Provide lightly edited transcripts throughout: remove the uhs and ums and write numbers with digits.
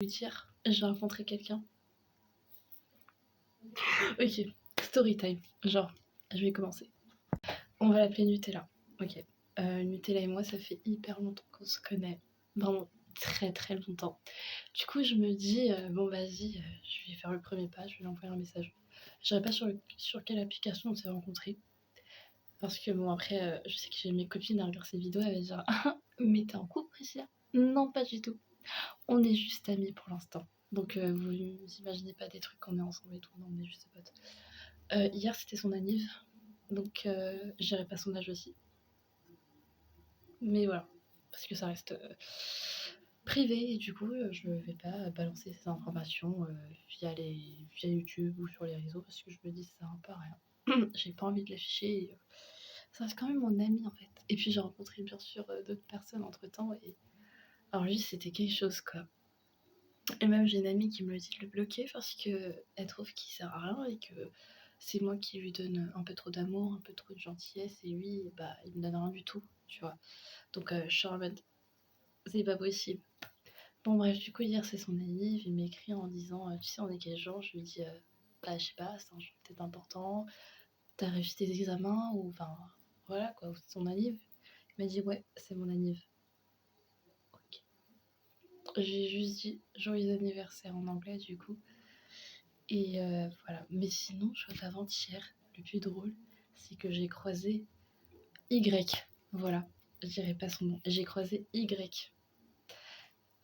dire, j'ai rencontré quelqu'un. Ok, story time. Genre, je vais commencer. On va l'appeler Nutella. Ok. Nutella et moi, ça fait hyper longtemps qu'on se connaît. Vraiment très très longtemps. Du coup, je me dis, bon, vas-y, je vais faire le premier pas, je vais lui envoyer un message. Je ne sais pas sur quelle application on s'est rencontrés. Parce que bon, après, je sais que j'ai mes copines à regarder ces vidéos, elles vont dire mais t'es en couple, Priscilla? Non, pas du tout. On est juste amis pour l'instant. Donc, vous imaginez pas des trucs qu'on est ensemble et tout. Non, on est juste potes. Hier, c'était son anniv. Donc, je dirais pas son âge aussi. Mais voilà. Parce que ça reste privé. Et du coup, je vais pas balancer ces informations via YouTube ou sur les réseaux. Parce que je me dis, ça sert un peu à rien. J'ai pas envie de l'afficher. Ça reste quand même mon ami en fait. Et puis j'ai rencontré bien sûr d'autres personnes entre temps. Et alors lui, c'était quelque chose quoi. Et même j'ai une amie qui me le dit de le bloquer parce qu'elle trouve qu'il sert à rien et que c'est moi qui lui donne un peu trop d'amour, un peu trop de gentillesse. Et lui, bah, il me donne rien du tout, tu vois. Donc je suis en mode, c'est pas possible. Bon bref, du coup hier c'est son anniv, il m'écrit en disant, tu sais on est quel jour? Je lui dis, bah je sais pas, c'est un jour peut-être important. T'as réussi tes examens ou enfin voilà quoi, ou c'est son anniv. Il m'a dit ouais, c'est mon anniv. Ok. J'ai juste dit joyeux anniversaire en anglais du coup. Et voilà. Mais sinon, chose avant-hier, le plus drôle, c'est que j'ai croisé Y. Voilà. Je dirais pas son nom. J'ai croisé Y.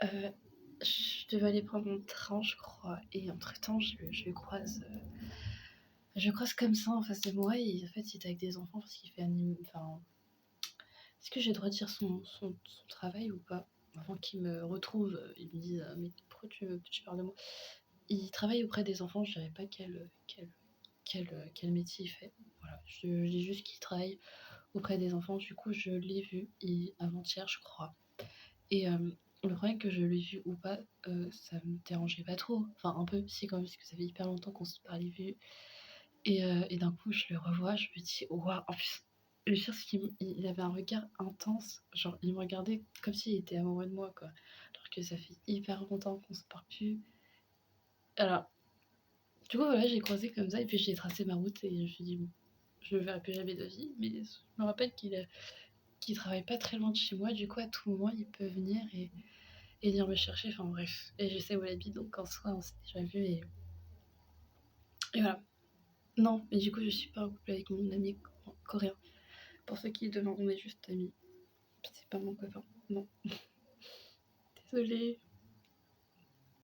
Je devais aller prendre mon train, je crois. Et entre-temps, je le croise. Je le croise comme ça en face de moi. Et en fait, il était avec des enfants parce qu'il fait Enfin, est-ce que j'ai le droit de dire son travail ou pas? Avant qu'il me retrouve, il me dise mais pourquoi tu parles de moi? Il travaille auprès des enfants, je dirais pas quel métier il fait. Voilà, je dis juste qu'il travaille auprès des enfants. Du coup, je l'ai vu avant-hier, je crois. Et le problème que je l'ai vu ou pas, ça me dérangeait pas trop. Enfin, un peu, si quand même, parce que ça fait hyper longtemps qu'on se parlait vu. Et d'un coup, je le revois, je me dis, waouh, en plus, le pire, c'est qu'il avait un regard intense. Genre, il me regardait comme s'il était amoureux de moi, quoi. Alors que ça fait hyper longtemps qu'on se parle plus. Alors, du coup, voilà, j'ai croisé comme ça, et puis j'ai tracé ma route, et je me suis dit, bon, je le verrai plus jamais de vie. Mais je me rappelle qu'il travaille pas très loin de chez moi, du coup, à tout moment, il peut venir et venir me chercher, enfin bref. Et je sais où il habite, donc en soi, on s'est déjà vu, et voilà. Non, mais du coup, je suis pas en couple avec mon ami coréen. Pour ceux qui demandent, on est juste amis. C'est pas mon copain. Non. Désolée.